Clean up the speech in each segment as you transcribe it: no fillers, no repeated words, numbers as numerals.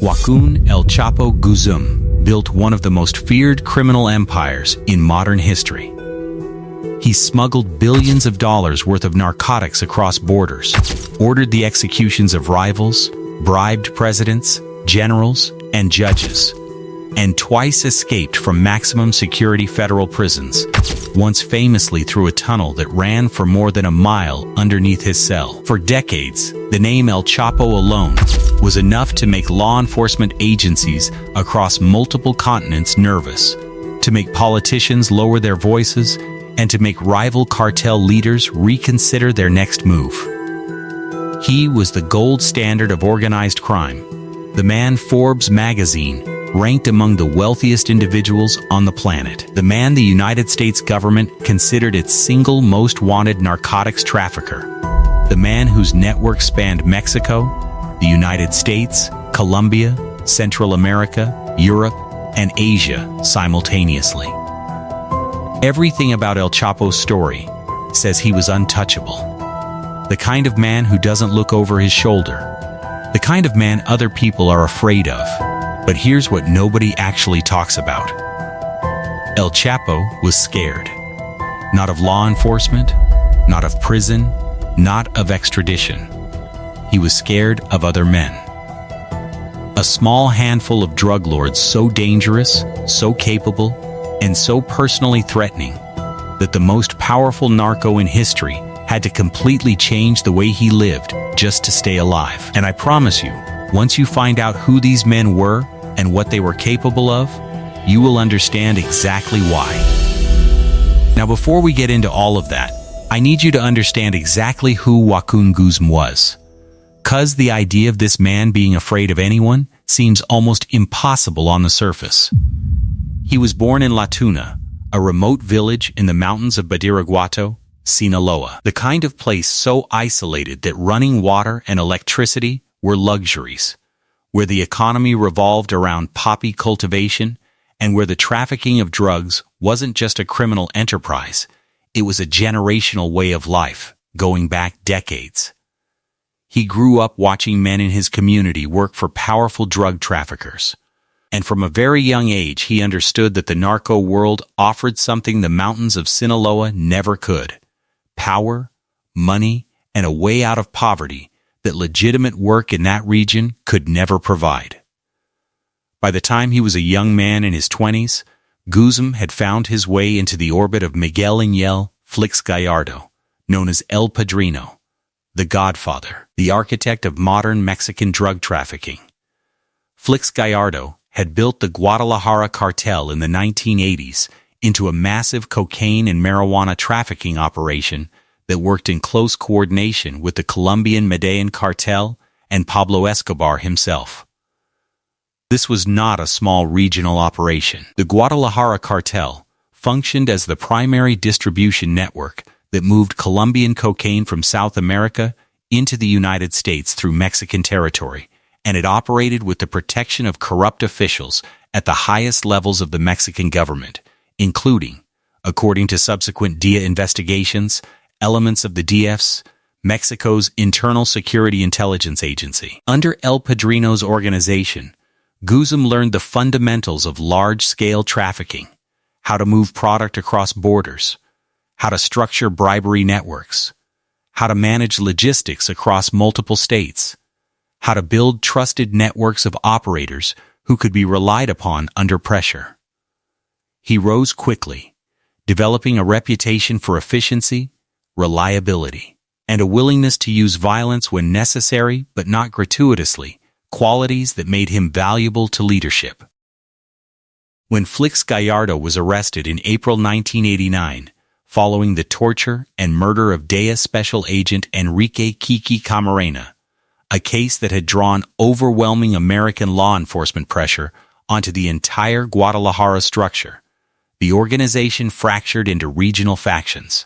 Joaquin El Chapo Guzman built one of the most feared criminal empires in modern history. He smuggled billions of dollars worth of narcotics across borders, ordered the executions of rivals, bribed presidents, generals, and judges, and twice escaped from maximum security federal prisons, once famously through a tunnel that ran for more than a mile underneath his cell. For decades, the name El Chapo alone was enough to make law enforcement agencies across multiple continents nervous, to make politicians lower their voices, and to make rival cartel leaders reconsider their next move. He was the gold standard of organized crime, the man Forbes magazine ranked among the wealthiest individuals on the planet, the man the United States government considered its single most wanted narcotics trafficker, the man whose network spanned Mexico, the United States, Colombia, Central America, Europe, and Asia simultaneously. Everything about El Chapo's story says he was untouchable. The kind of man who doesn't look over his shoulder. The kind of man other people are afraid of. But here's what nobody actually talks about. El Chapo was scared. Not of law enforcement, not of prison, not of extradition. He was scared of other men. A small handful of drug lords so dangerous, so capable, and so personally threatening that the most powerful narco in history had to completely change the way he lived just to stay alive. And I promise you, once you find out who these men were and what they were capable of, you will understand exactly why. Now, before we get into all of that, I need you to understand exactly who Joaquin Guzman was. 'Cause the idea of this man being afraid of anyone seems almost impossible on the surface. He was born in La Tuna, a remote village in the mountains of Badiraguato, Sinaloa, the kind of place so isolated that running water and electricity were luxuries, where the economy revolved around poppy cultivation, and where the trafficking of drugs wasn't just a criminal enterprise, it was a generational way of life, going back decades. He grew up watching men in his community work for powerful drug traffickers. And from a very young age, he understood that the narco world offered something the mountains of Sinaloa never could: power, money, and a way out of poverty that legitimate work in that region could never provide. By the time he was a young man in his 20s, Guzman had found his way into the orbit of Miguel Ángel Flix Gallardo, known as El Padrino, the Godfather, the architect of modern Mexican drug trafficking. Flix Gallardo had built the Guadalajara Cartel in the 1980s into a massive cocaine and marijuana trafficking operation that worked in close coordination with the Colombian Medellin Cartel and Pablo Escobar himself. This was not a small regional operation. The Guadalajara Cartel functioned as the primary distribution network that moved Colombian cocaine from South America into the United States through Mexican territory, and it operated with the protection of corrupt officials at the highest levels of the Mexican government, including, according to subsequent DIA investigations, elements of the DF's, Mexico's Internal Security Intelligence Agency. Under El Padrino's organization, Guzman learned the fundamentals of large-scale trafficking, how to move product across borders, how to structure bribery networks, how to manage logistics across multiple states, how to build trusted networks of operators who could be relied upon under pressure. He rose quickly, developing a reputation for efficiency, reliability, and a willingness to use violence when necessary but not gratuitously, qualities that made him valuable to leadership. When Flix Gallardo was arrested in April 1989, following the torture and murder of DEA Special Agent Enrique Kiki Camarena, a case that had drawn overwhelming American law enforcement pressure onto the entire Guadalajara structure, the organization fractured into regional factions.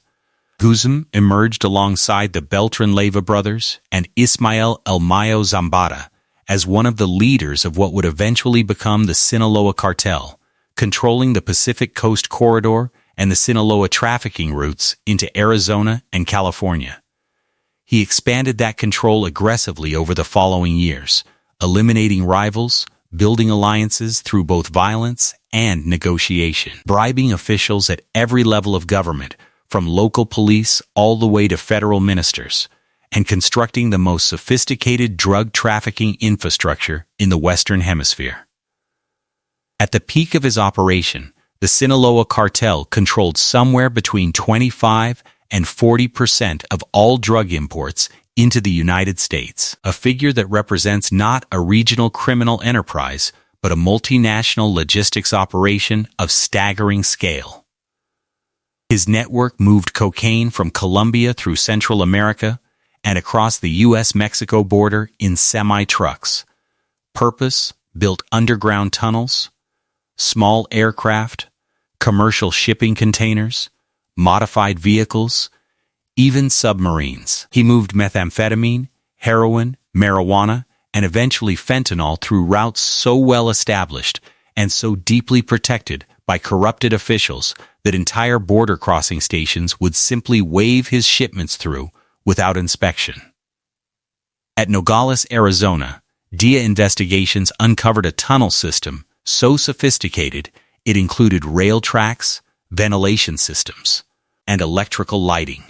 Guzman emerged alongside the Beltrán Leyva brothers and Ismael El Mayo Zambada as one of the leaders of what would eventually become the Sinaloa Cartel, controlling the Pacific Coast Corridor and the Sinaloa trafficking routes into Arizona and California. He expanded that control aggressively over the following years, eliminating rivals, building alliances through both violence and negotiation, bribing officials at every level of government, from local police all the way to federal ministers, and constructing the most sophisticated drug trafficking infrastructure in the Western Hemisphere. At the peak of his operation, the Sinaloa cartel controlled somewhere between 25 and 40% of all drug imports into the United States, a figure that represents not a regional criminal enterprise, but a multinational logistics operation of staggering scale. His network moved cocaine from Colombia through Central America and across the U.S.-Mexico border in semi-trucks, purpose-built underground tunnels, small aircraft, commercial shipping containers, modified vehicles, even submarines. He moved methamphetamine, heroin, marijuana, and eventually fentanyl through routes so well established and so deeply protected by corrupted officials that entire border crossing stations would simply wave his shipments through without inspection. At Nogales, Arizona, DEA investigations uncovered a tunnel system so sophisticated it included rail tracks, ventilation systems, and electrical lighting.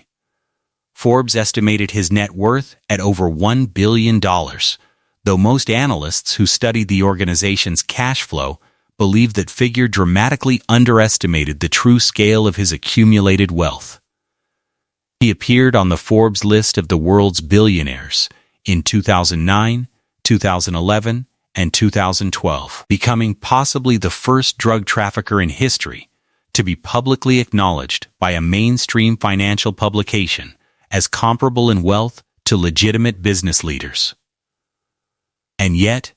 Forbes estimated his net worth at over $1 billion, though most analysts who studied the organization's cash flow believe that figure dramatically underestimated the true scale of his accumulated wealth. He appeared on the Forbes list of the world's billionaires in 2009, 2011, and 2012, becoming possibly the first drug trafficker in history to be publicly acknowledged by a mainstream financial publication as comparable in wealth to legitimate business leaders. And yet,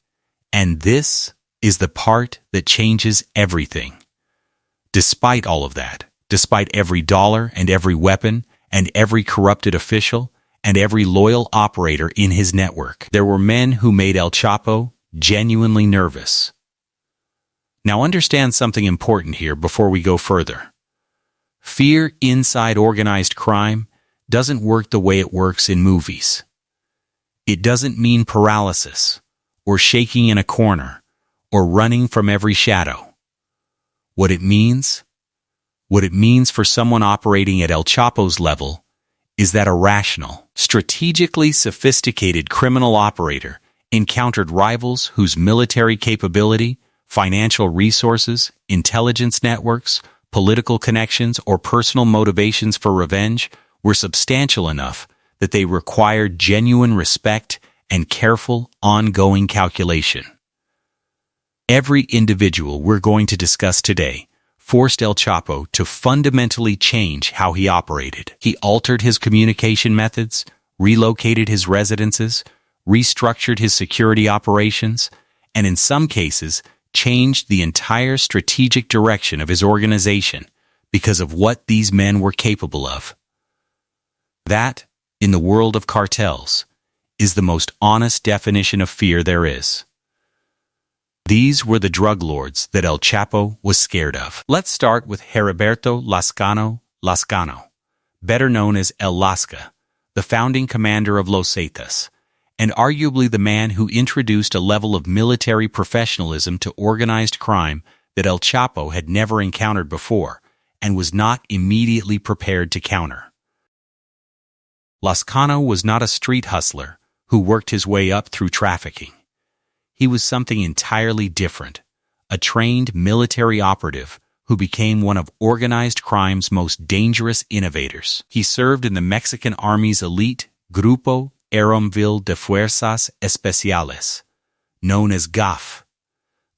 and this is the part that changes everything. Despite all of that, despite every dollar and every weapon and every corrupted official and every loyal operator in his network, there were men who made El Chapo genuinely nervous. Now understand something important here before we go further. Fear inside organized crime doesn't work the way it works in movies. It doesn't mean paralysis, or shaking in a corner, or running from every shadow. What it means for someone operating at El Chapo's level is that a rational, strategically sophisticated criminal operator encountered rivals whose military capability, financial resources, intelligence networks, political connections, or personal motivations for revenge were substantial enough that they required genuine respect and careful, ongoing calculation. Every individual we're going to discuss today forced El Chapo to fundamentally change how he operated. He altered his communication methods, relocated his residences, restructured his security operations, and in some cases, changed the entire strategic direction of his organization because of what these men were capable of. That, in the world of cartels, is the most honest definition of fear there is. These were the drug lords that El Chapo was scared of. Let's start with Heriberto Lazcano, better known as El Lasca, the founding commander of Los Zetas, and arguably the man who introduced a level of military professionalism to organized crime that El Chapo had never encountered before and was not immediately prepared to counter. Lazcano was not a street hustler who worked his way up through trafficking. He was something entirely different, a trained military operative who became one of organized crime's most dangerous innovators. He served in the Mexican Army's elite Grupo Aeromville de Fuerzas Especiales, known as GAF,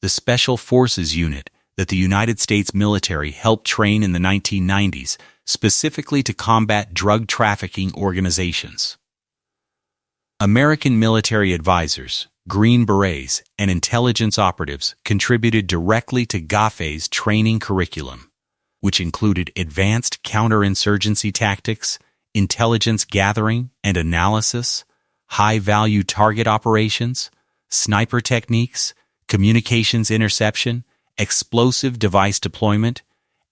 the Special Forces unit that the United States military helped train in the 1990s specifically to combat drug trafficking organizations. American military advisors, Green Berets, and intelligence operatives contributed directly to GAFE's training curriculum, which included advanced counterinsurgency tactics, intelligence gathering and analysis, high-value target operations, sniper techniques, communications interception, explosive device deployment,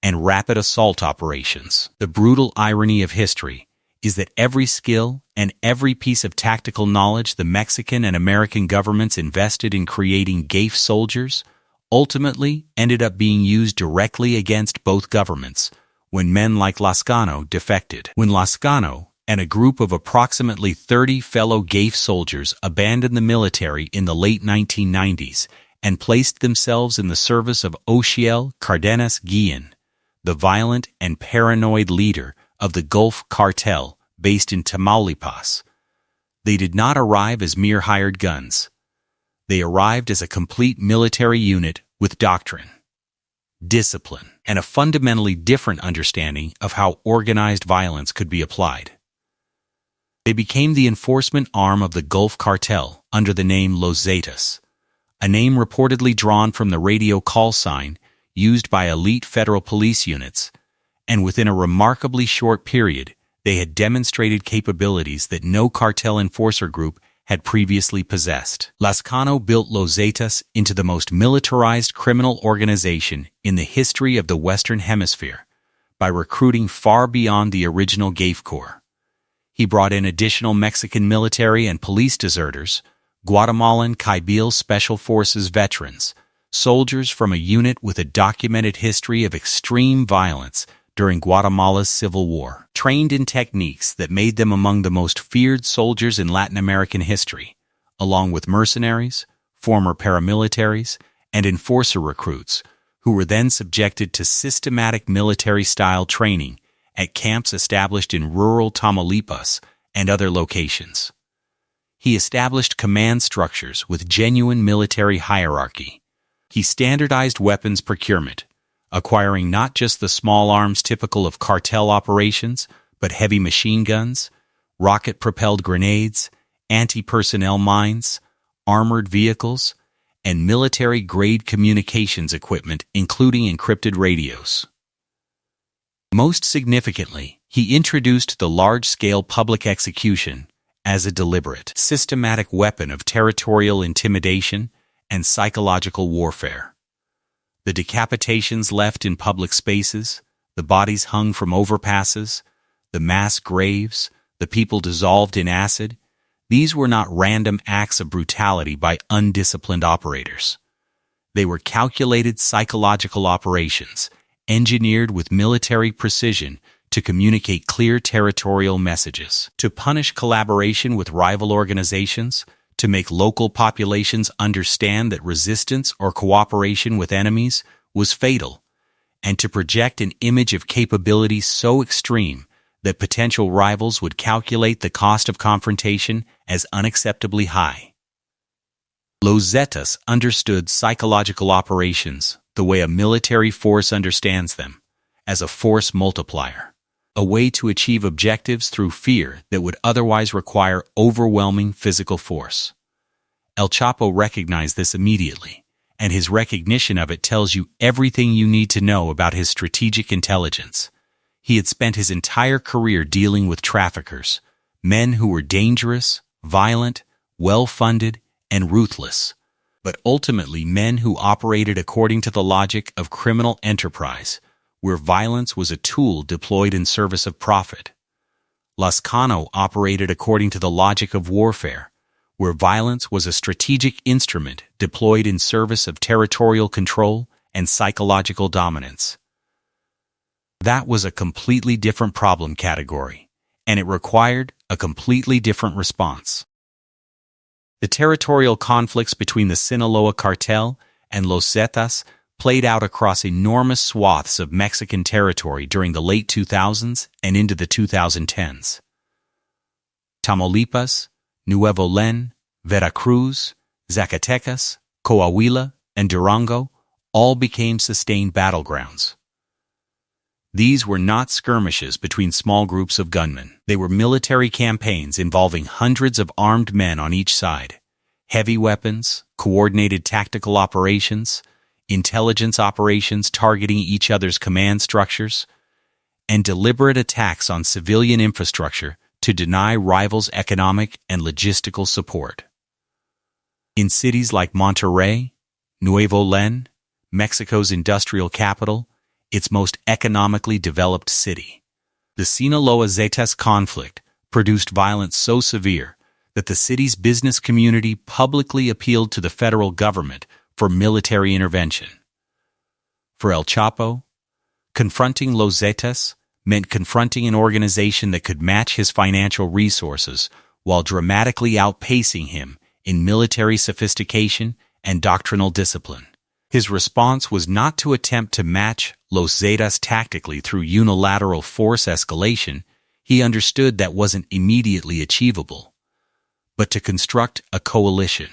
and rapid assault operations. The brutal irony of history is that every skill and every piece of tactical knowledge the Mexican and American governments invested in creating GAFE soldiers ultimately ended up being used directly against both governments when men like Lazcano defected. When Lazcano and a group of approximately 30 fellow GAFE soldiers abandoned the military in the late 1990s and placed themselves in the service of Ochiel Cardenas Guillen, the violent and paranoid leader of the Gulf Cartel based in Tamaulipas, they did not arrive as mere hired guns. They arrived as a complete military unit with doctrine, discipline, and a fundamentally different understanding of how organized violence could be applied. They became the enforcement arm of the Gulf Cartel under the name Los Zetas, a name reportedly drawn from the radio call sign used by elite federal police units, and within a remarkably short period, they had demonstrated capabilities that no cartel enforcer group had previously possessed. Lazcano built Los Zetas into the most militarized criminal organization in the history of the Western Hemisphere by recruiting far beyond the original GAFE Corps. He brought in additional Mexican military and police deserters, Guatemalan Caibil Special Forces veterans, soldiers from a unit with a documented history of extreme violence during Guatemala's Civil War, trained in techniques that made them among the most feared soldiers in Latin American history, along with mercenaries, former paramilitaries, and enforcer recruits, who were then subjected to systematic military-style training at camps established in rural Tamaulipas and other locations. He established command structures with genuine military hierarchy. He standardized weapons procurement, acquiring not just the small arms typical of cartel operations, but heavy machine guns, rocket-propelled grenades, anti-personnel mines, armored vehicles, and military-grade communications equipment, including encrypted radios. Most significantly, he introduced the large-scale public execution as a deliberate, systematic weapon of territorial intimidation and psychological warfare. The decapitations left in public spaces, the bodies hung from overpasses, the mass graves, the people dissolved in acid, these were not random acts of brutality by undisciplined operators. They were calculated psychological operations, engineered with military precision to communicate clear territorial messages, to punish collaboration with rival organizations, to make local populations understand that resistance or cooperation with enemies was fatal, and to project an image of capability so extreme that potential rivals would calculate the cost of confrontation as unacceptably high. Los Zetas understood psychological operations the way a military force understands them, as a force multiplier, a way to achieve objectives through fear that would otherwise require overwhelming physical force. El Chapo recognized this immediately, and his recognition of it tells you everything you need to know about his strategic intelligence. He had spent his entire career dealing with traffickers, men who were dangerous, violent, well-funded, and ruthless, but ultimately men who operated according to the logic of criminal enterprise, where violence was a tool deployed in service of profit. Lazcano operated according to the logic of warfare, where violence was a strategic instrument deployed in service of territorial control and psychological dominance. That was a completely different problem category, and it required a completely different response. The territorial conflicts between the Sinaloa cartel and Los Zetas played out across enormous swaths of Mexican territory during the late 2000s and into the 2010s. Tamaulipas, Nuevo León, Veracruz, Zacatecas, Coahuila, and Durango all became sustained battlegrounds. These were not skirmishes between small groups of gunmen. They were military campaigns involving hundreds of armed men on each side, heavy weapons, coordinated tactical operations, intelligence operations targeting each other's command structures, and deliberate attacks on civilian infrastructure to deny rivals economic and logistical support. In cities like Monterrey, Nuevo León, Mexico's industrial capital, its most economically developed city, The Sinaloa Zetas conflict produced violence so severe that the city's business community publicly appealed to the federal government for military intervention. For El Chapo, confronting Los Zetas meant confronting an organization that could match his financial resources while dramatically outpacing him in military sophistication and doctrinal discipline. His response was not to attempt to match Los Zetas tactically through unilateral force escalation. He understood that wasn't immediately achievable, but to construct a coalition.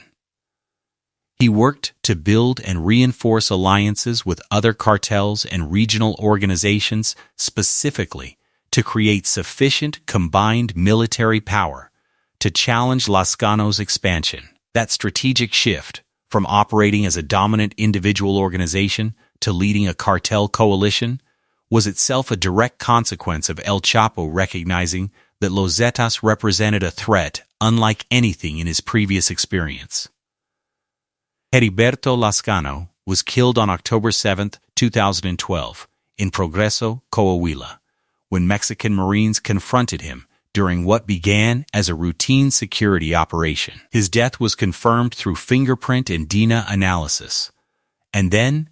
He worked to build and reinforce alliances with other cartels and regional organizations specifically to create sufficient combined military power to challenge Lazcano's expansion. That strategic shift from operating as a dominant individual organization to leading a cartel coalition was itself a direct consequence of El Chapo recognizing that Los Zetas represented a threat unlike anything in his previous experience. Heriberto Lazcano was killed on October 7, 2012, in Progreso, Coahuila, when Mexican Marines confronted him during what began as a routine security operation. His death was confirmed through fingerprint and DNA analysis. And then,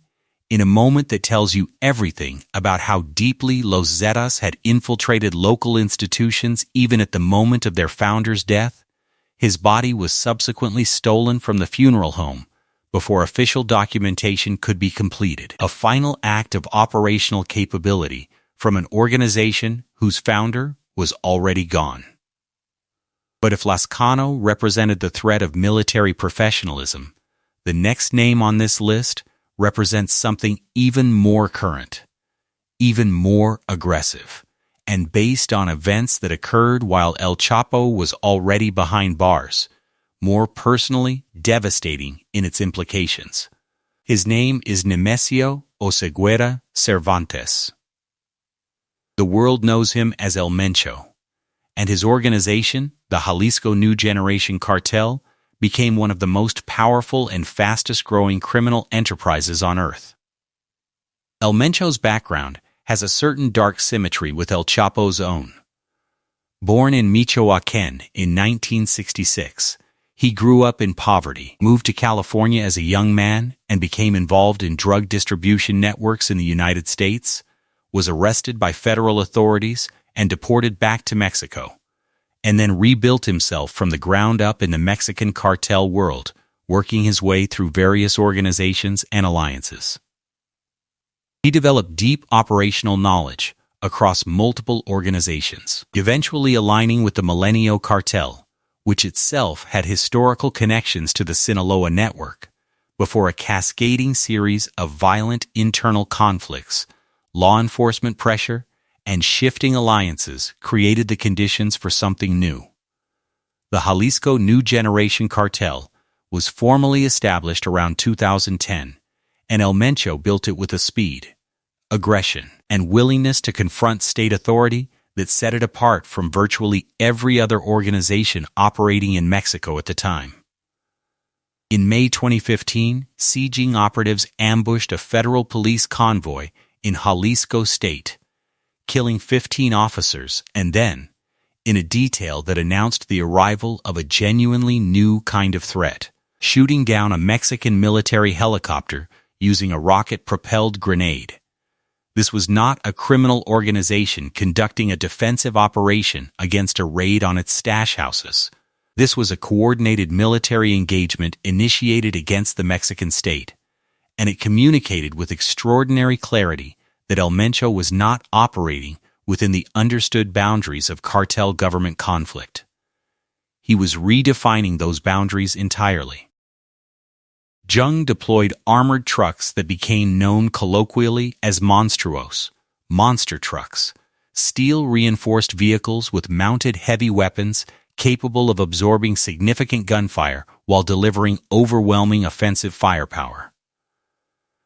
in a moment that tells you everything about how deeply Los Zetas had infiltrated local institutions even at the moment of their founder's death, his body was subsequently stolen from the funeral home before official documentation could be completed. A final act of operational capability from an organization whose founder was already gone. But if Lazcano represented the threat of military professionalism, the next name on this list represents something even more current, even more aggressive, and based on events that occurred while El Chapo was already behind bars, more personally devastating in its implications. His name is Nemesio Oseguera Cervantes. The world knows him as El Mencho, and his organization, the Jalisco New Generation Cartel, became one of the most powerful and fastest-growing criminal enterprises on Earth. El Mencho's background has a certain dark symmetry with El Chapo's own. Born in Michoacán in 1966, he grew up in poverty, moved to California as a young man, and became involved in drug distribution networks in the United States, was arrested by federal authorities and deported back to Mexico, and then rebuilt himself from the ground up in the Mexican cartel world, working his way through various organizations and alliances. He developed deep operational knowledge across multiple organizations, eventually aligning with the Milenio Cartel, which itself had historical connections to the Sinaloa network, before a cascading series of violent internal conflicts, law enforcement pressure, and shifting alliances created the conditions for something new. The Jalisco New Generation Cartel was formally established around 2010, and El Mencho built it with a speed, aggression, and willingness to confront state authority that set it apart from virtually every other organization operating in Mexico at the time. In May 2015, sieging operatives ambushed a federal police convoy in Jalisco State, killing 15 officers, and then, in a detail that announced the arrival of a genuinely new kind of threat, shooting down a Mexican military helicopter using a rocket-propelled grenade. This was not a criminal organization conducting a defensive operation against a raid on its stash houses. This was a coordinated military engagement initiated against the Mexican state, and it communicated with extraordinary clarity that El Mencho was not operating within the understood boundaries of cartel government conflict. He was redefining those boundaries entirely. Jung deployed armored trucks that became known colloquially as monstruos, monster trucks, steel-reinforced vehicles with mounted heavy weapons capable of absorbing significant gunfire while delivering overwhelming offensive firepower.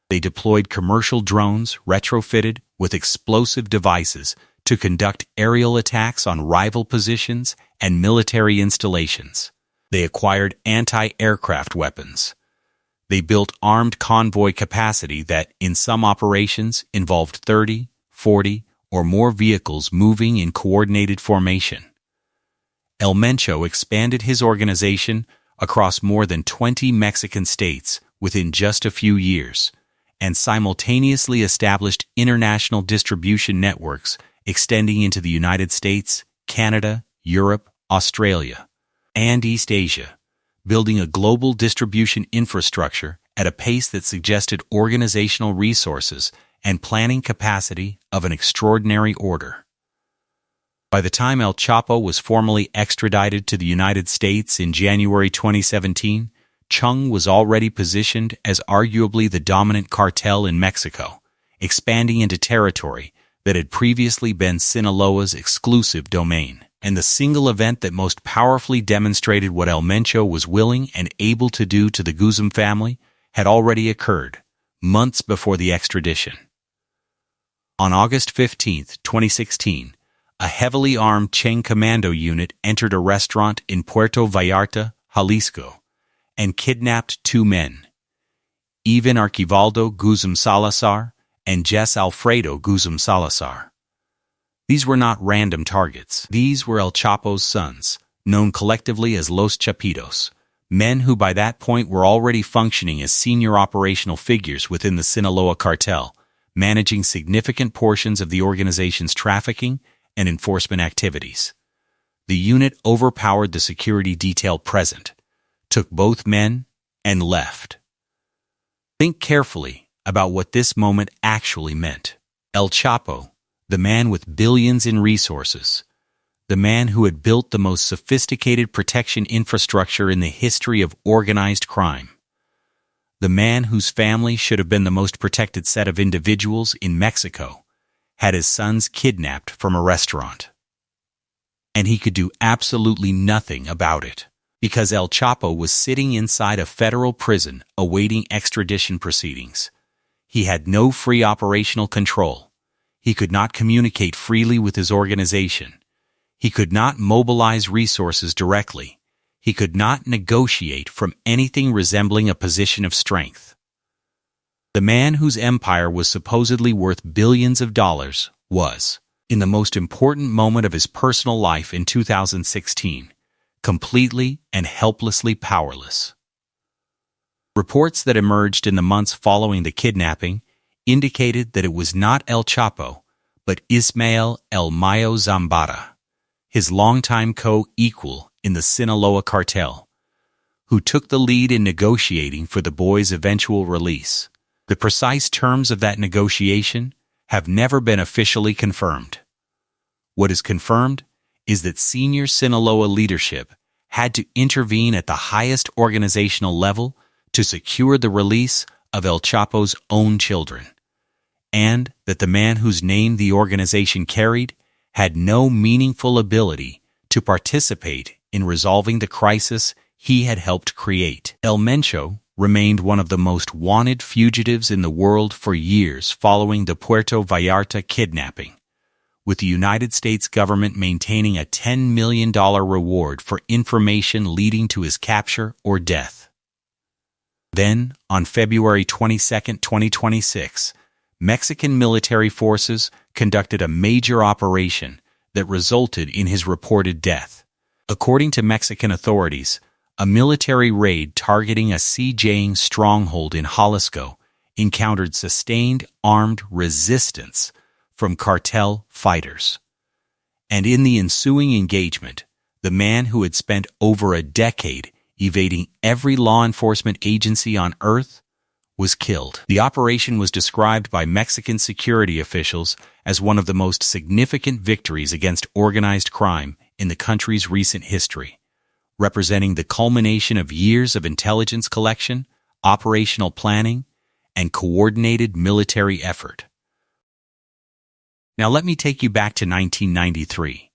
They deployed commercial drones retrofitted with explosive devices to conduct aerial attacks on rival positions and military installations. They acquired anti-aircraft weapons. They built armed convoy capacity that, in some operations, involved 30, 40, or more vehicles moving in coordinated formation. El Mencho expanded his organization across more than 20 Mexican states within just a few years, and simultaneously established international distribution networks extending into the United States, Canada, Europe, Australia, and East Asia, building a global distribution infrastructure at a pace that suggested organizational resources and planning capacity of an extraordinary order. By the time El Chapo was formally extradited to the United States in January 2017, Chung was already positioned as arguably the dominant cartel in Mexico, expanding into territory that had previously been Sinaloa's exclusive domain. And the single event that most powerfully demonstrated what El Mencho was willing and able to do to the Guzum family had already occurred, months before the extradition. On August 15, 2016, a heavily armed Cheng Commando unit entered a restaurant in Puerto Vallarta, Jalisco, and kidnapped two men, Ivan Archivaldo Guzum Salazar and Jess Alfredo Guzum Salazar. These were not random targets. These were El Chapo's sons, known collectively as Los Chapitos, men who by that point were already functioning as senior operational figures within the Sinaloa cartel, managing significant portions of the organization's trafficking and enforcement activities. The unit overpowered the security detail present, took both men, and left. Think carefully about what this moment actually meant. El Chapo, the man with billions in resources, the man who had built the most sophisticated protection infrastructure in the history of organized crime, the man whose family should have been the most protected set of individuals in Mexico, had his sons kidnapped from a restaurant. And he could do absolutely nothing about it, because El Chapo was sitting inside a federal prison awaiting extradition proceedings. He had no free operational control. He could not communicate freely with his organization. He could not mobilize resources directly. He could not negotiate from anything resembling a position of strength. The man whose empire was supposedly worth billions of dollars was, in the most important moment of his personal life in 2016, completely and helplessly powerless. Reports that emerged in the months following the kidnapping indicated that it was not El Chapo, but Ismael El Mayo Zambada, his longtime co-equal in the Sinaloa cartel, who took the lead in negotiating for the boy's eventual release. The precise terms of that negotiation have never been officially confirmed. What is confirmed is that senior Sinaloa leadership had to intervene at the highest organizational level to secure the release of El Chapo's own children, and that the man whose name the organization carried had no meaningful ability to participate in resolving the crisis he had helped create. El Mencho remained one of the most wanted fugitives in the world for years following the Puerto Vallarta kidnapping, with the United States government maintaining a $10 million reward for information leading to his capture or death. Then, on February 22, 2026, Mexican military forces conducted a major operation that resulted in his reported death. According to Mexican authorities, a military raid targeting a sieging stronghold in Jalisco encountered sustained armed resistance from cartel fighters. And in the ensuing engagement, the man who had spent over a decade evading every law enforcement agency on Earth was killed. The operation was described by Mexican security officials as one of the most significant victories against organized crime in the country's recent history, representing the culmination of years of intelligence collection, operational planning, and coordinated military effort. Now let me take you back to 1993,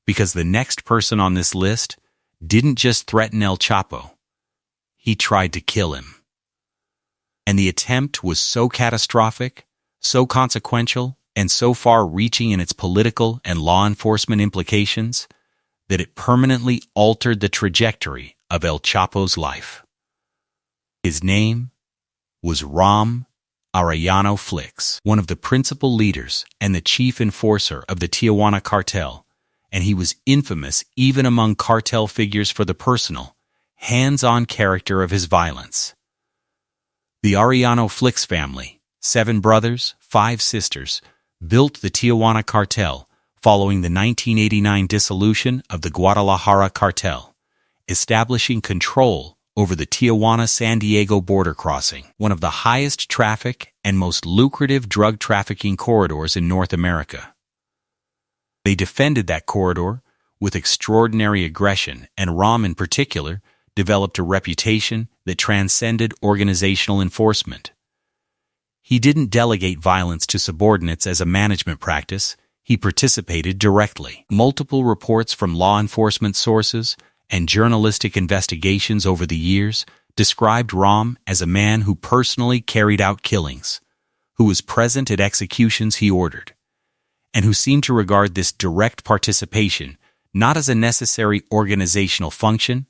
because the next person on this list didn't just threaten El Chapo, he tried to kill him. And the attempt was so catastrophic, so consequential, and so far-reaching in its political and law enforcement implications that it permanently altered the trajectory of El Chapo's life. His name was Ram Arellano Flix, one of the principal leaders and the chief enforcer of the Tijuana cartel, and he was infamous even among cartel figures for the personal, hands-on character of his violence. The Arellano Flix family, 7 brothers, 5 sisters, built the Tijuana cartel following the 1989 dissolution of the Guadalajara cartel, establishing control over the Tijuana-San Diego border crossing, one of the highest traffic and most lucrative drug trafficking corridors in North America. They defended that corridor with extraordinary aggression, and Rom in particular developed a reputation that transcended organizational enforcement. He didn't delegate violence to subordinates as a management practice, he participated directly. Multiple reports from law enforcement sources and journalistic investigations over the years described Rom as a man who personally carried out killings, who was present at executions he ordered, and who seemed to regard this direct participation not as a necessary organizational function,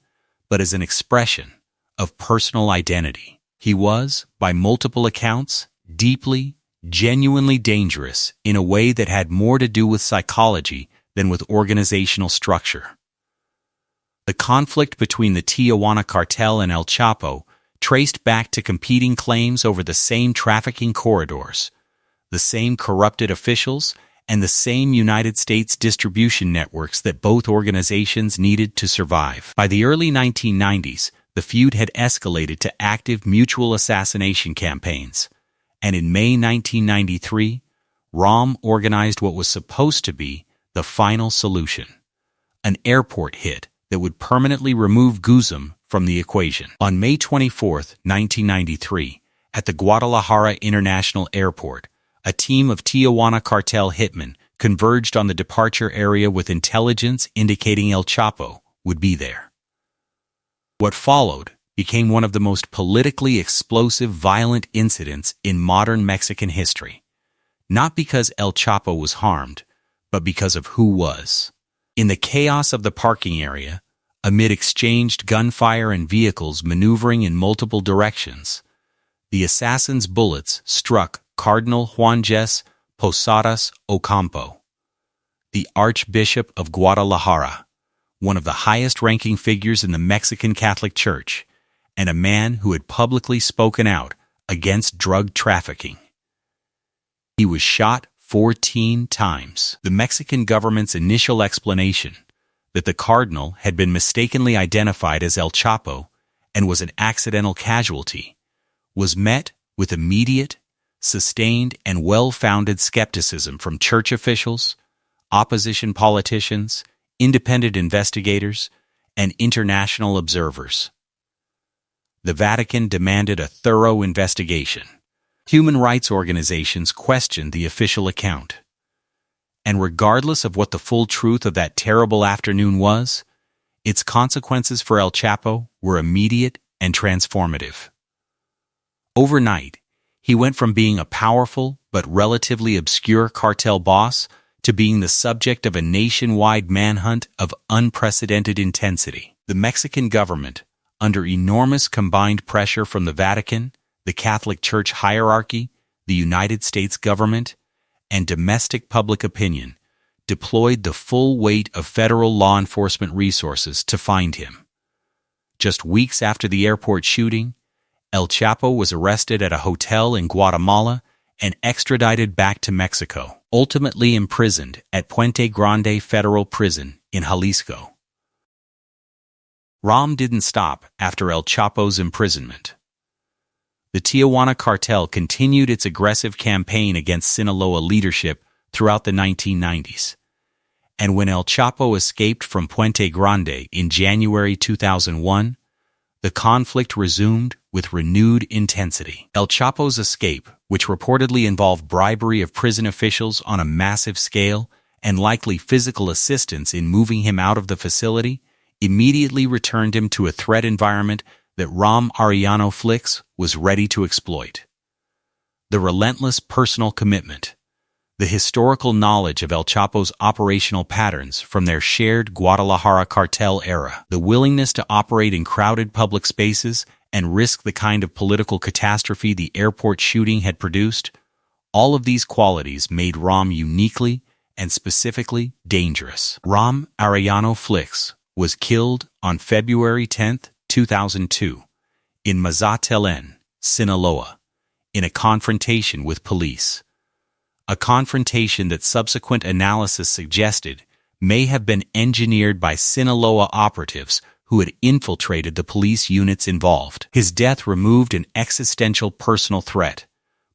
but as an expression of personal identity. He was, by multiple accounts, deeply, genuinely dangerous in a way that had more to do with psychology than with organizational structure. The conflict between the Tijuana cartel and El Chapo traced back to competing claims over the same trafficking corridors, the same corrupted officials, and the same United States distribution networks that both organizations needed to survive. By the early 1990s, the feud had escalated to active mutual assassination campaigns, and in May 1993, Rom organized what was supposed to be the final solution, an airport hit that would permanently remove Guzum from the equation. On May 24, 1993, at the Guadalajara International Airport, a team of Tijuana cartel hitmen converged on the departure area with intelligence indicating El Chapo would be there. What followed became one of the most politically explosive violent incidents in modern Mexican history, not because El Chapo was harmed, but because of who was. In the chaos of the parking area, amid exchanged gunfire and vehicles maneuvering in multiple directions, the assassin's bullets struck Cardinal Juan Posadas Ocampo, the Archbishop of Guadalajara, one of the highest-ranking figures in the Mexican Catholic Church, and a man who had publicly spoken out against drug trafficking. He was shot 14 times. The Mexican government's initial explanation that the cardinal had been mistakenly identified as El Chapo and was an accidental casualty was met with immediate, sustained, and well-founded skepticism from church officials, opposition politicians, independent investigators, and international observers. The Vatican demanded a thorough investigation. Human rights organizations questioned the official account. And regardless of what the full truth of that terrible afternoon was, its consequences for El Chapo were immediate and transformative. Overnight, he went from being a powerful but relatively obscure cartel boss to being the subject of a nationwide manhunt of unprecedented intensity. The Mexican government, under enormous combined pressure from the Vatican, the Catholic Church hierarchy, the United States government, and domestic public opinion, deployed the full weight of federal law enforcement resources to find him. Just weeks after the airport shooting, El Chapo was arrested at a hotel in Guatemala and extradited back to Mexico, ultimately imprisoned at Puente Grande Federal Prison in Jalisco. Rom didn't stop after El Chapo's imprisonment. The Tijuana cartel continued its aggressive campaign against Sinaloa leadership throughout the 1990s, and when El Chapo escaped from Puente Grande in January 2001, the conflict resumed with renewed intensity. El Chapo's escape, which reportedly involved bribery of prison officials on a massive scale and likely physical assistance in moving him out of the facility, immediately returned him to a threat environment that Rom Arellano Flix was ready to exploit. The relentless personal commitment, the historical knowledge of El Chapo's operational patterns from their shared Guadalajara cartel era, the willingness to operate in crowded public spaces and risk the kind of political catastrophe the airport shooting had produced, all of these qualities made Ram uniquely and specifically dangerous. Ram Arellano Flix was killed on February 10, 2002, in Mazatlan, Sinaloa, in a confrontation with police. A confrontation that subsequent analysis suggested may have been engineered by Sinaloa operatives who had infiltrated the police units involved. His death removed an existential personal threat,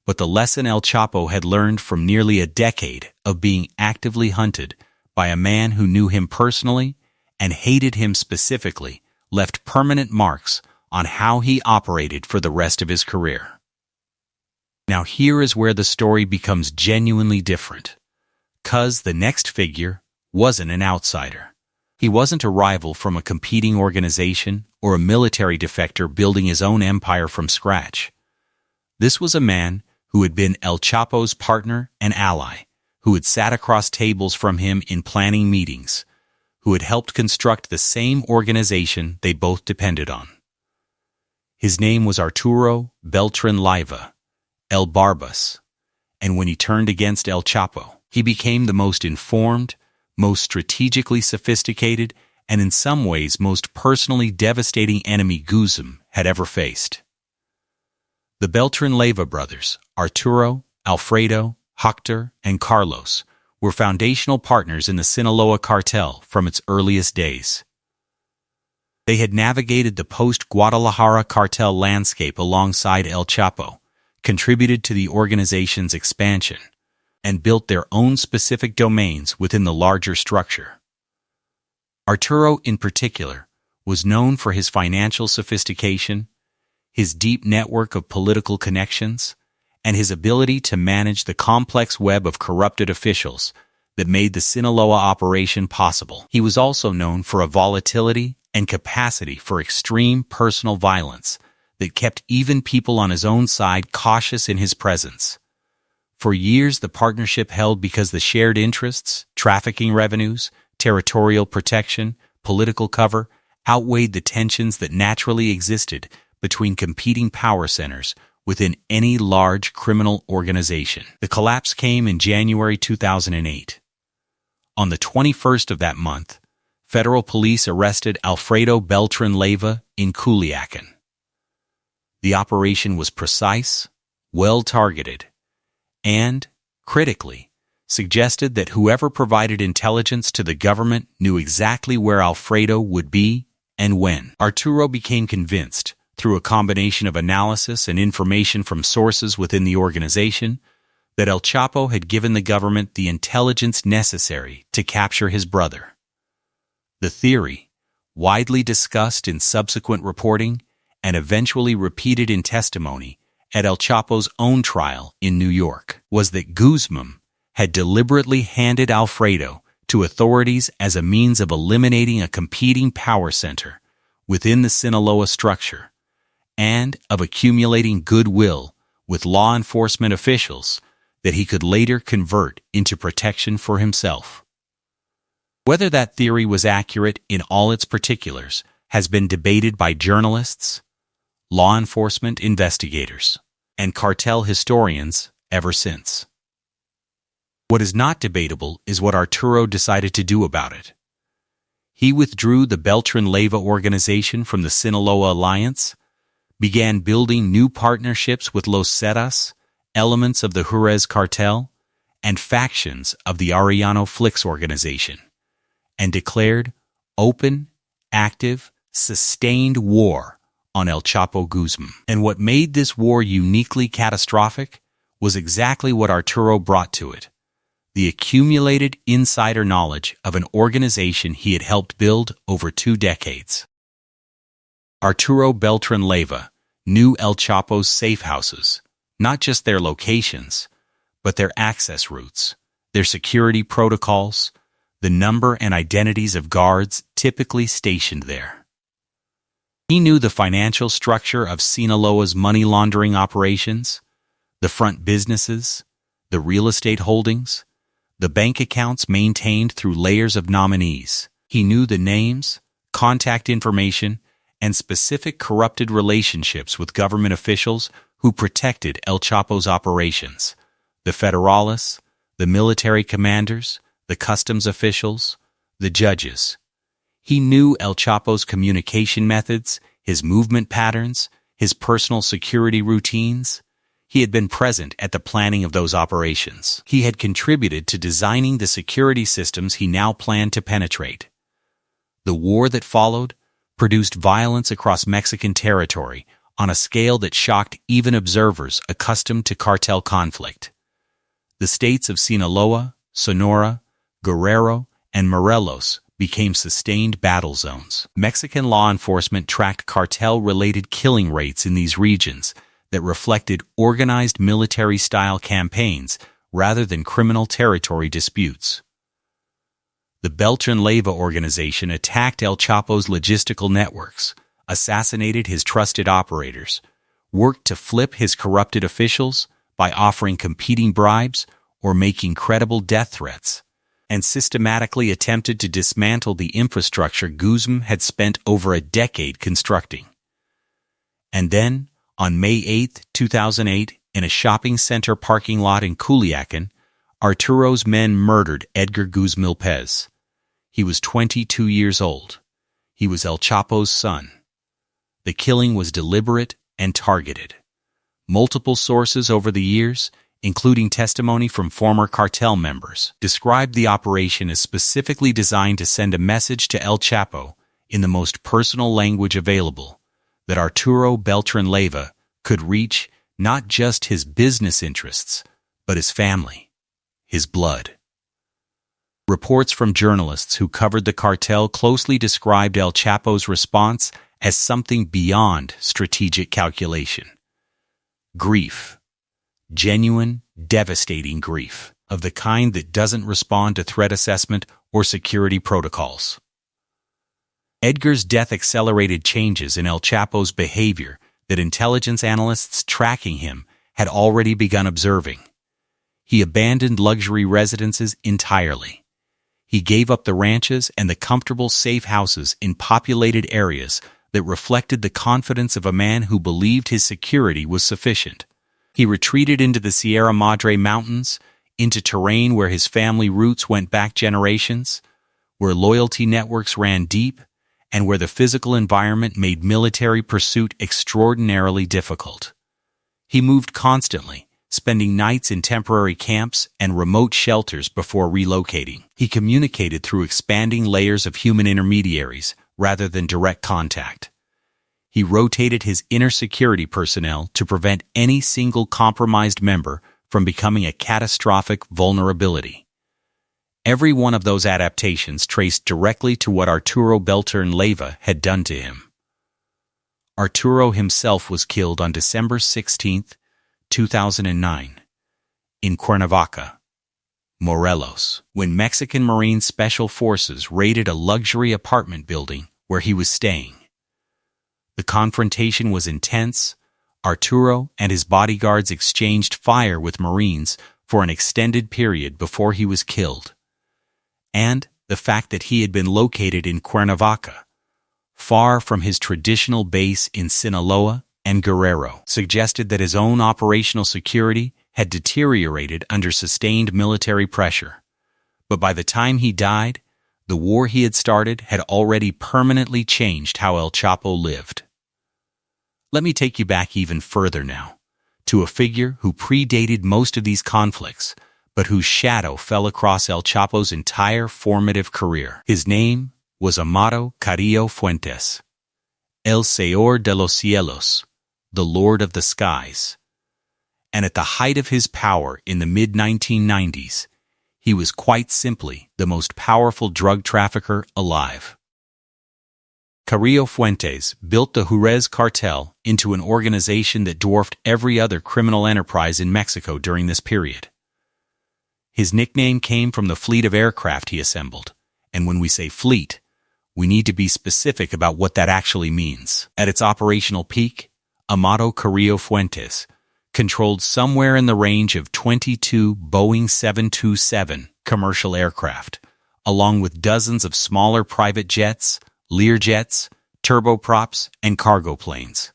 but the lesson El Chapo had learned from nearly a decade of being actively hunted by a man who knew him personally and hated him specifically left permanent marks on how he operated for the rest of his career. Now here is where the story becomes genuinely different, 'cause the next figure wasn't an outsider. He wasn't a rival from a competing organization or a military defector building his own empire from scratch. This was a man who had been El Chapo's partner and ally, who had sat across tables from him in planning meetings, who had helped construct the same organization they both depended on. His name was Arturo Beltrán Leyva, El Barbas, and when he turned against El Chapo, he became the most informed, most strategically sophisticated, and in some ways most personally devastating enemy Guzman had ever faced. The Beltrán Leyva brothers, Arturo, Alfredo, Hector, and Carlos, were foundational partners in the Sinaloa cartel from its earliest days. They had navigated the post-Guadalajara cartel landscape alongside El Chapo, contributed to the organization's expansion, and built their own specific domains within the larger structure. Arturo, in particular, was known for his financial sophistication, his deep network of political connections, and his ability to manage the complex web of corrupted officials that made the Sinaloa operation possible. He was also known for a volatility and capacity for extreme personal violence that kept even people on his own side cautious in his presence. For years, the partnership held because the shared interests, trafficking revenues, territorial protection, political cover, outweighed the tensions that naturally existed between competing power centers within any large criminal organization. The collapse came in January 2008. On the 21st of that month, federal police arrested Alfredo Beltrán Leyva in Culiacán. The operation was precise, well-targeted, and, critically, suggested that whoever provided intelligence to the government knew exactly where Alfredo would be and when. Arturo became convinced, through a combination of analysis and information from sources within the organization, that El Chapo had given the government the intelligence necessary to capture his brother. The theory, widely discussed in subsequent reporting and eventually repeated in testimony at El Chapo's own trial in New York, was that Guzman had deliberately handed Alfredo to authorities as a means of eliminating a competing power center within the Sinaloa structure and of accumulating goodwill with law enforcement officials that he could later convert into protection for himself. Whether that theory was accurate in all its particulars has been debated by journalists, law enforcement investigators, and cartel historians ever since. What is not debatable is what Arturo decided to do about it. He withdrew the Beltrán Leyva organization from the Sinaloa Alliance, began building new partnerships with Los Zetas, elements of the Jerez cartel, and factions of the Arellano Flix organization, and declared open, active, sustained war on El Chapo Guzman. And what made this war uniquely catastrophic was exactly what Arturo brought to it: the accumulated insider knowledge of an organization he had helped build over 2 decades. Arturo Beltrán Leyva knew El Chapo's safe houses, not just their locations, but their access routes, their security protocols, the number and identities of guards typically stationed there. He knew the financial structure of Sinaloa's money laundering operations, the front businesses, the real estate holdings, the bank accounts maintained through layers of nominees. He knew the names, contact information, and specific corrupted relationships with government officials who protected El Chapo's operations: the federales, the military commanders, the customs officials, the judges. He knew El Chapo's communication methods, his movement patterns, his personal security routines. He had been present at the planning of those operations. He had contributed to designing the security systems he now planned to penetrate. The war that followed produced violence across Mexican territory on a scale that shocked even observers accustomed to cartel conflict. The states of Sinaloa, Sonora, Guerrero, and Morelos became sustained battle zones. Mexican law enforcement tracked cartel-related killing rates in these regions that reflected organized military-style campaigns rather than criminal territory disputes. The Beltrán Leyva organization attacked El Chapo's logistical networks, assassinated his trusted operators, worked to flip his corrupted officials by offering competing bribes or making credible death threats, and systematically attempted to dismantle the infrastructure Guzman had spent over a decade constructing. And then, on May 8, 2008, in a shopping center parking lot in Culiacan, Arturo's men murdered Edgar Guzman Lopez. He was 22 years old. He was El Chapo's son. The killing was deliberate and targeted. Multiple sources over the years, including testimony from former cartel members, described the operation as specifically designed to send a message to El Chapo in the most personal language available, that Arturo Beltrán Leyva could reach not just his business interests, but his family, his blood. Reports from journalists who covered the cartel closely described El Chapo's response as something beyond strategic calculation. Grief. Genuine, devastating grief, of the kind that doesn't respond to threat assessment or security protocols. Edgar's death accelerated changes in El Chapo's behavior that intelligence analysts tracking him had already begun observing. He abandoned luxury residences entirely. He gave up the ranches and the comfortable, safe houses in populated areas that reflected the confidence of a man who believed his security was sufficient. He retreated into the Sierra Madre Mountains, into terrain where his family roots went back generations, where loyalty networks ran deep, and where the physical environment made military pursuit extraordinarily difficult. He moved constantly, spending nights in temporary camps and remote shelters before relocating. He communicated through expanding layers of human intermediaries rather than direct contact. He rotated his inner security personnel to prevent any single compromised member from becoming a catastrophic vulnerability. Every one of those adaptations traced directly to what Arturo Beltrán Leyva had done to him. Arturo himself was killed on December 16, 2009, in Cuernavaca, Morelos, when Mexican Marine Special Forces raided a luxury apartment building where he was staying. The confrontation was intense. Arturo and his bodyguards exchanged fire with Marines for an extended period before he was killed. And the fact that he had been located in Cuernavaca, far from his traditional base in Sinaloa and Guerrero, suggested that his own operational security had deteriorated under sustained military pressure. But by the time he died, the war he had started had already permanently changed how El Chapo lived. Let me take you back even further now, to a figure who predated most of these conflicts, but whose shadow fell across El Chapo's entire formative career. His name was Amado Carrillo Fuentes, El Señor de los Cielos, the Lord of the Skies. And at the height of his power in the mid-1990s, he was quite simply the most powerful drug trafficker alive. Carrillo Fuentes built the Jerez cartel into an organization that dwarfed every other criminal enterprise in Mexico during this period. His nickname came from the fleet of aircraft he assembled, and when we say fleet, we need to be specific about what that actually means. At its operational peak, Amado Carrillo Fuentes controlled somewhere in the range of 22 Boeing 727 commercial aircraft, along with dozens of smaller private jets, Learjets, turboprops, and cargo planes.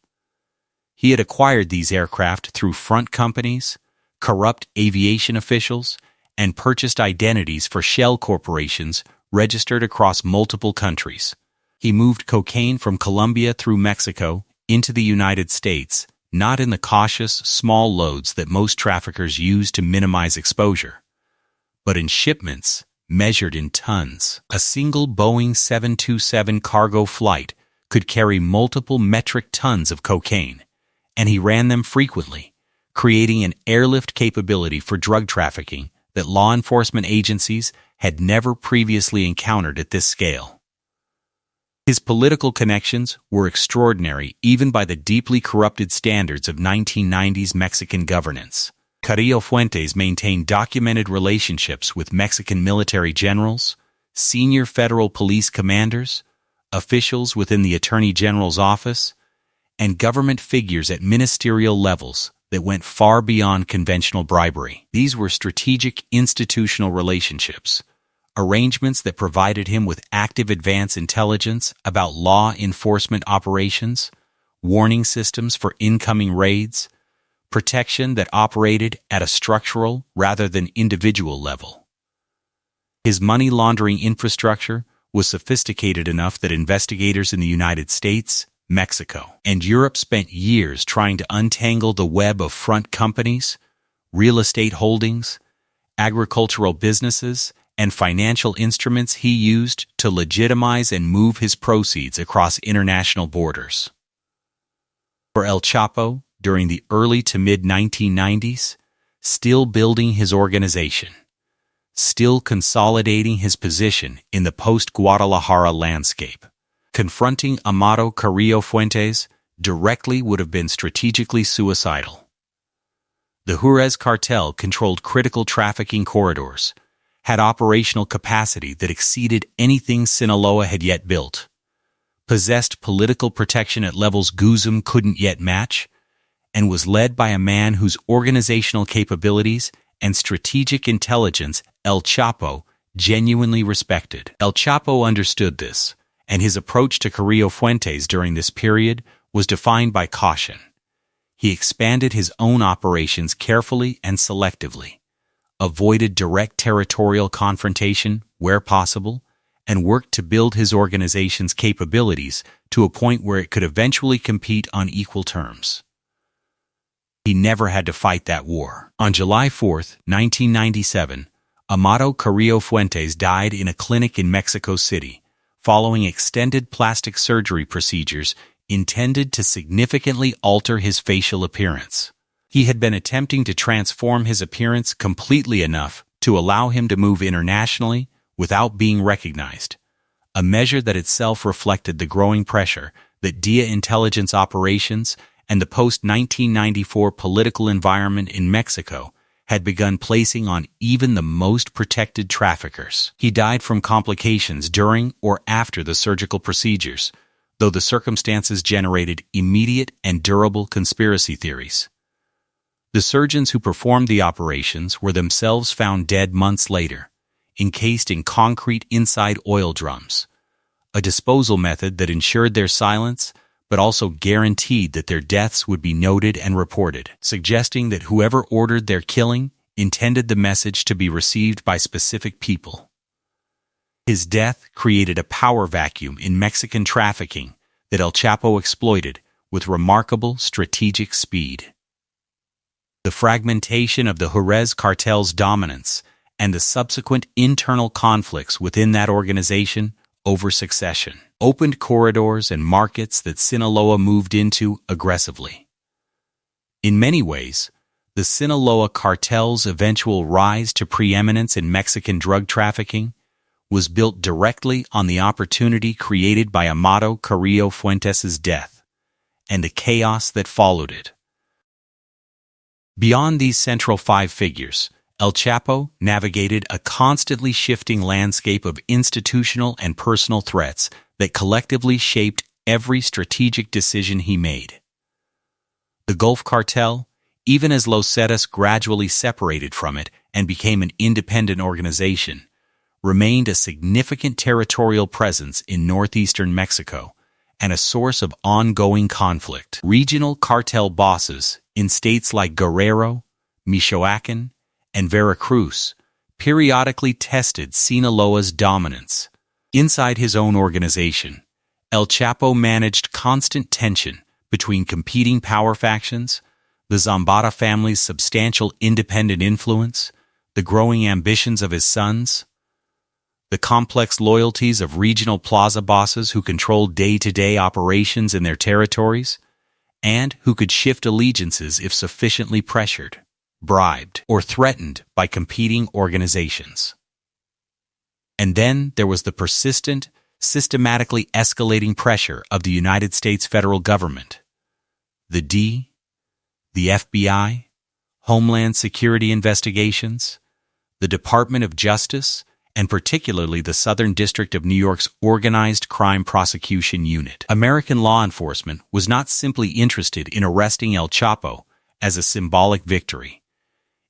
He had acquired these aircraft through front companies, corrupt aviation officials, and purchased identities for shell corporations registered across multiple countries. He moved cocaine from Colombia through Mexico into the United States, not in the cautious, small loads that most traffickers use to minimize exposure, but in shipments measured in tons. A single Boeing 727 cargo flight could carry multiple metric tons of cocaine, and he ran them frequently, creating an airlift capability for drug trafficking that law enforcement agencies had never previously encountered at this scale. His political connections were extraordinary even by the deeply corrupted standards of 1990s Mexican governance. Carrillo Fuentes maintained documented relationships with Mexican military generals, senior federal police commanders, officials within the Attorney General's office, and government figures at ministerial levels that went far beyond conventional bribery. These were strategic institutional relationships, arrangements that provided him with active advance intelligence about law enforcement operations, warning systems for incoming raids, protection that operated at a structural rather than individual level. His money laundering infrastructure was sophisticated enough that investigators in the United States, Mexico, and Europe spent years trying to untangle the web of front companies, real estate holdings, agricultural businesses, and financial instruments he used to legitimize and move his proceeds across international borders. For El Chapo, during the early to mid-1990s, still building his organization, still consolidating his position in the post-Guadalajara landscape, confronting Amado Carrillo Fuentes directly would have been strategically suicidal. The Jerez cartel controlled critical trafficking corridors, had operational capacity that exceeded anything Sinaloa had yet built, possessed political protection at levels Guzum couldn't yet match, and was led by a man whose organizational capabilities and strategic intelligence El Chapo genuinely respected. El Chapo understood this, and his approach to Carrillo Fuentes during this period was defined by caution. He expanded his own operations carefully and selectively, avoided direct territorial confrontation where possible, and worked to build his organization's capabilities to a point where it could eventually compete on equal terms. He never had to fight that war. On July 4, 1997, Amado Carrillo Fuentes died in a clinic in Mexico City, following extended plastic surgery procedures intended to significantly alter his facial appearance. He had been attempting to transform his appearance completely enough to allow him to move internationally without being recognized, a measure that itself reflected the growing pressure that DIA intelligence operations and the post-1994 political environment in Mexico had begun placing on even the most protected traffickers. He died from complications during or after the surgical procedures, though the circumstances generated immediate and durable conspiracy theories. The surgeons who performed the operations were themselves found dead months later, encased in concrete inside oil drums, a disposal method that ensured their silence but also guaranteed that their deaths would be noted and reported, suggesting that whoever ordered their killing intended the message to be received by specific people. His death created a power vacuum in Mexican trafficking that El Chapo exploited with remarkable strategic speed. The fragmentation of the Jerez cartel's dominance and the subsequent internal conflicts within that organization over succession opened corridors and markets that Sinaloa moved into aggressively. In many ways, the Sinaloa cartel's eventual rise to preeminence in Mexican drug trafficking was built directly on the opportunity created by Amado Carrillo Fuentes' death and the chaos that followed it. Beyond these central five figures, El Chapo navigated a constantly shifting landscape of institutional and personal threats that collectively shaped every strategic decision he made. The Gulf Cartel, even as Los Zetas gradually separated from it and became an independent organization, remained a significant territorial presence in northeastern Mexico and a source of ongoing conflict. Regional cartel bosses in states like Guerrero, Michoacán, and Veracruz periodically tested Sinaloa's dominance. Inside his own organization, El Chapo managed constant tension between competing power factions, the Zambada family's substantial independent influence, the growing ambitions of his sons, the complex loyalties of regional plaza bosses who controlled day-to-day operations in their territories, and who could shift allegiances if sufficiently pressured, bribed, or threatened by competing organizations. And then there was the persistent, systematically escalating pressure of the United States federal government. The FBI, Homeland Security investigations, the Department of Justice, and particularly the Southern District of New York's Organized Crime Prosecution Unit. American law enforcement was not simply interested in arresting El Chapo as a symbolic victory.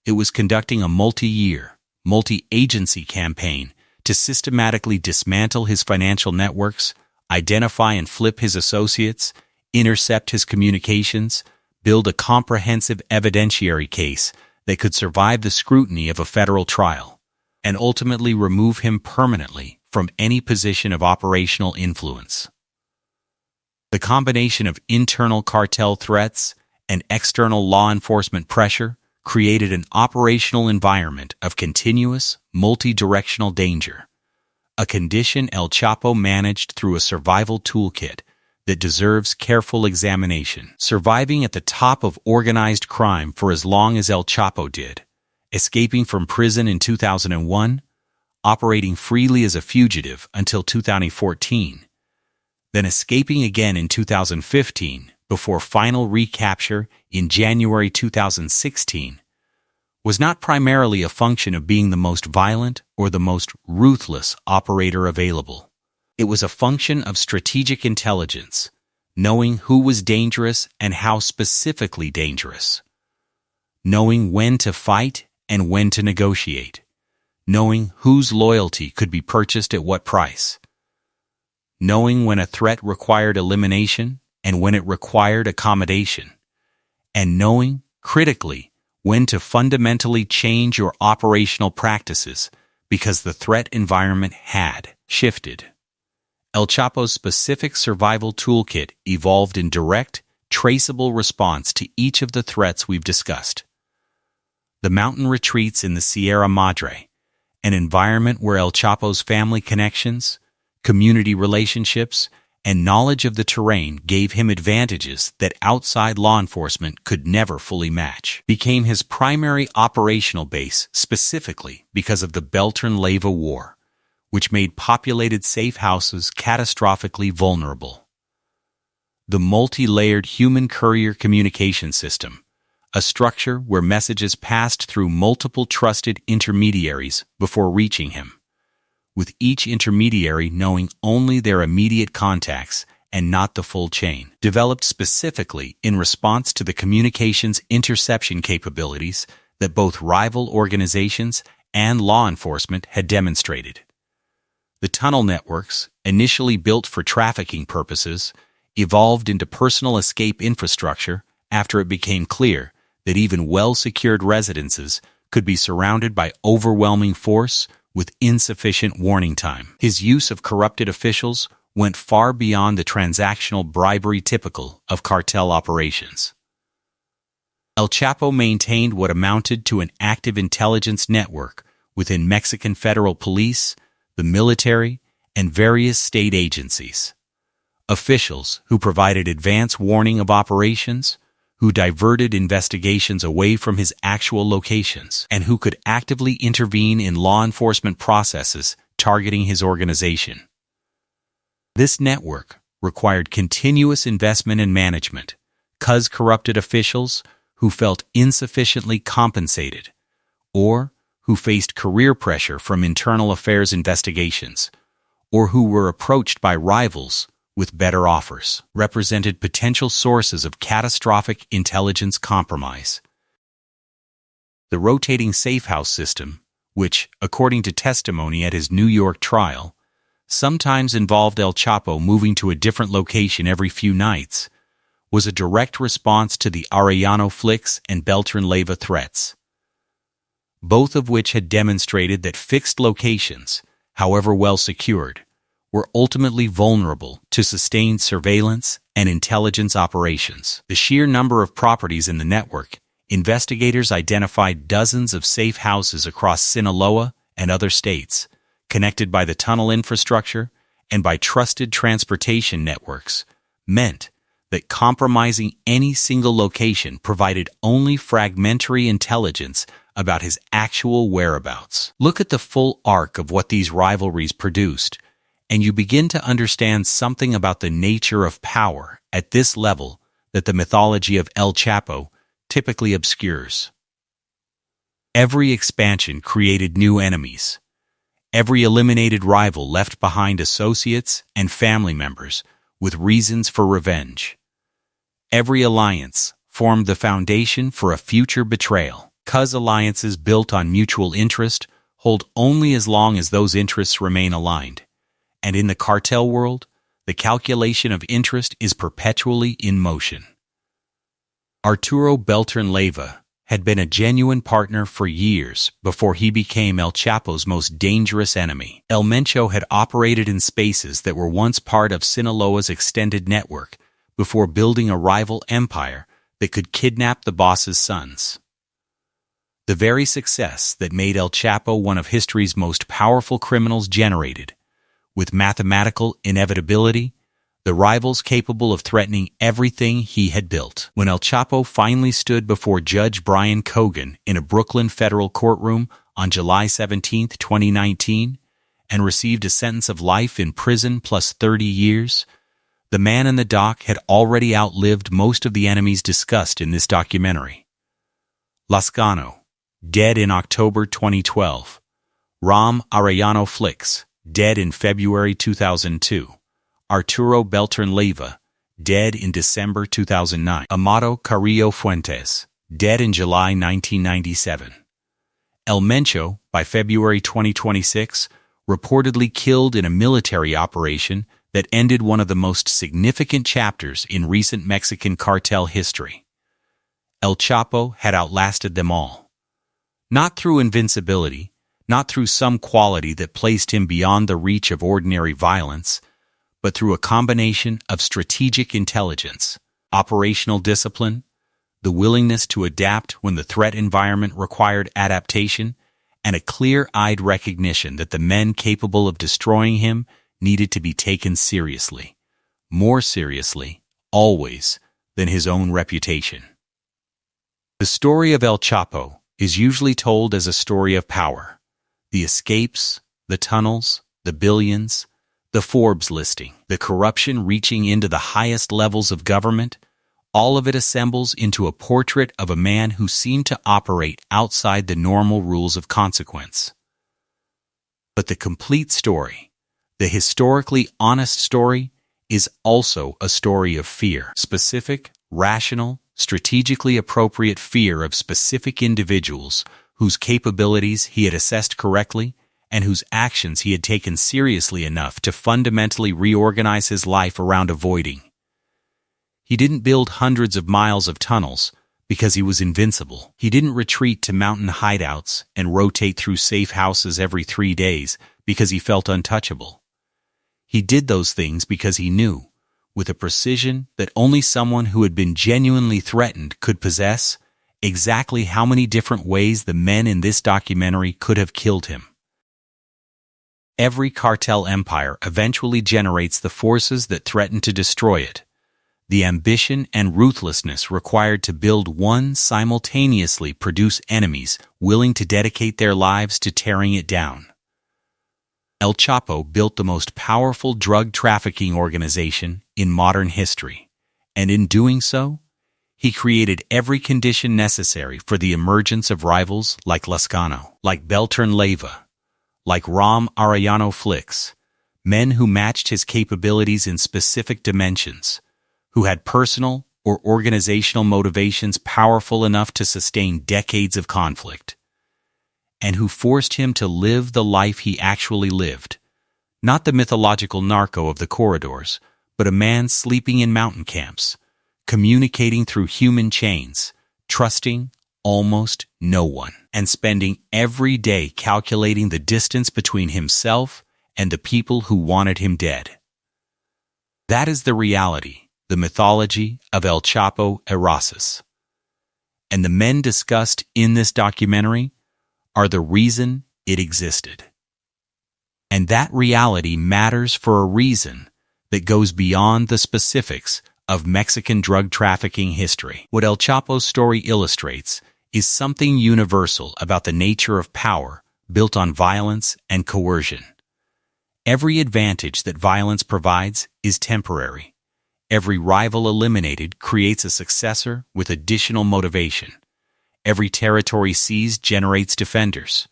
It was conducting a multi-year, multi-agency campaign to systematically dismantle his financial networks, identify and flip his associates, intercept his communications, build a comprehensive evidentiary case that could survive the scrutiny of a federal trial, and ultimately remove him permanently from any position of operational influence. The combination of internal cartel threats and external law enforcement pressure created an operational environment of continuous, multi-directional danger, a condition El Chapo managed through a survival toolkit that deserves careful examination. Surviving at the top of organized crime for as long as El Chapo did, escaping from prison in 2001, operating freely as a fugitive until 2014, then escaping again in 2015 before final recapture in January 2016, was not primarily a function of being the most violent or the most ruthless operator available. It was a function of strategic intelligence, knowing who was dangerous and how specifically dangerous, knowing when to fight and when to negotiate, knowing whose loyalty could be purchased at what price, knowing when a threat required elimination and when it required accommodation, and knowing, critically, when to fundamentally change your operational practices because the threat environment had shifted. El Chapo's specific survival toolkit evolved in direct, traceable response to each of the threats we've discussed. The mountain retreats in the Sierra Madre, an environment where El Chapo's family connections, community relationships, and knowledge of the terrain gave him advantages that outside law enforcement could never fully match, became his primary operational base specifically because of the Beltrán-Leyva War, which made populated safe houses catastrophically vulnerable. The multi-layered human courier communication system, a structure where messages passed through multiple trusted intermediaries before reaching him, with each intermediary knowing only their immediate contacts and not the full chain, developed specifically in response to the communications interception capabilities that both rival organizations and law enforcement had demonstrated. The tunnel networks, initially built for trafficking purposes, evolved into personal escape infrastructure after it became clear that even well-secured residences could be surrounded by overwhelming force with insufficient warning time. His use of corrupted officials went far beyond the transactional bribery typical of cartel operations. El Chapo maintained what amounted to an active intelligence network within Mexican federal police, the military, and various state agencies. Officials who provided advance warning of operations, who diverted investigations away from his actual locations, and who could actively intervene in law enforcement processes targeting his organization. This network required continuous investment and management, because corrupted officials who felt insufficiently compensated, or who faced career pressure from internal affairs investigations, or who were approached by rivals with better offers, represented potential sources of catastrophic intelligence compromise. The rotating safe house system, which, according to testimony at his New York trial, sometimes involved El Chapo moving to a different location every few nights, was a direct response to the Arellano flicks and Beltrán Leyva threats, both of which had demonstrated that fixed locations, however well secured, were ultimately vulnerable to sustained surveillance and intelligence operations. The sheer number of properties in the network, investigators identified dozens of safe houses across Sinaloa and other states, connected by the tunnel infrastructure and by trusted transportation networks, meant that compromising any single location provided only fragmentary intelligence about his actual whereabouts. Look at the full arc of what these rivalries produced, and you begin to understand something about the nature of power at this level that the mythology of El Chapo typically obscures. Every expansion created new enemies. Every eliminated rival left behind associates and family members with reasons for revenge. Every alliance formed the foundation for a future betrayal. 'Cause alliances built on mutual interest hold only as long as those interests remain aligned. And in the cartel world, the calculation of interest is perpetually in motion. Arturo Beltrán Leyva had been a genuine partner for years before he became El Chapo's most dangerous enemy. El Mencho had operated in spaces that were once part of Sinaloa's extended network before building a rival empire that could kidnap the boss's sons. The very success that made El Chapo one of history's most powerful criminals generated, with mathematical inevitability, the rivals capable of threatening everything he had built. When El Chapo finally stood before Judge Brian Cogan in a Brooklyn federal courtroom on July 17, 2019, and received a sentence of life in prison plus 30 years, the man in the dock had already outlived most of the enemies discussed in this documentary. Lazcano, dead in October 2012. Ram Arellano Flicks, dead in February 2002. Arturo Beltrán Leyva, dead in December 2009. Amado Carrillo Fuentes, dead in July 1997. El Mencho, by February 2026, reportedly killed in a military operation that ended one of the most significant chapters in recent Mexican cartel history. El Chapo had outlasted them all. Not through invincibility, not through some quality that placed him beyond the reach of ordinary violence, but through a combination of strategic intelligence, operational discipline, the willingness to adapt when the threat environment required adaptation, and a clear-eyed recognition that the men capable of destroying him needed to be taken seriously, more seriously, always, than his own reputation. The story of El Chapo is usually told as a story of power. The escapes, the tunnels, the billions, the Forbes listing, the corruption reaching into the highest levels of government, all of it assembles into a portrait of a man who seemed to operate outside the normal rules of consequence. But the complete story, the historically honest story, is also a story of fear. Specific, rational, strategically appropriate fear of specific individuals whose capabilities he had assessed correctly and whose actions he had taken seriously enough to fundamentally reorganize his life around avoiding. He didn't build hundreds of miles of tunnels because he was invincible. He didn't retreat to mountain hideouts and rotate through safe houses every 3 days because he felt untouchable. He did those things because he knew, with a precision that only someone who had been genuinely threatened could possess, exactly how many different ways the men in this documentary could have killed him. Every cartel empire eventually generates the forces that threaten to destroy it. The ambition and ruthlessness required to build one simultaneously produce enemies willing to dedicate their lives to tearing it down. El Chapo built the most powerful drug trafficking organization in modern history, and in doing so, he created every condition necessary for the emergence of rivals like Lazcano, like Beltrán Leyva, like Ram Arellano Flicks, men who matched his capabilities in specific dimensions, who had personal or organizational motivations powerful enough to sustain decades of conflict, and who forced him to live the life he actually lived, Not the mythological narco of the corridors, but a man sleeping in mountain camps, communicating through human chains, trusting almost no one, and spending every day calculating the distance between himself and the people who wanted him dead. That is the reality, the mythology of El Chapo Erasmus. And the men discussed in this documentary are the reason it existed. And that reality matters for a reason that goes beyond the specifics of Mexican drug trafficking history. What El Chapo's story illustrates is something universal about the nature of power built on violence and coercion. Every advantage that violence provides is temporary. Every rival eliminated creates a successor with additional motivation. Every territory seized generates defenders.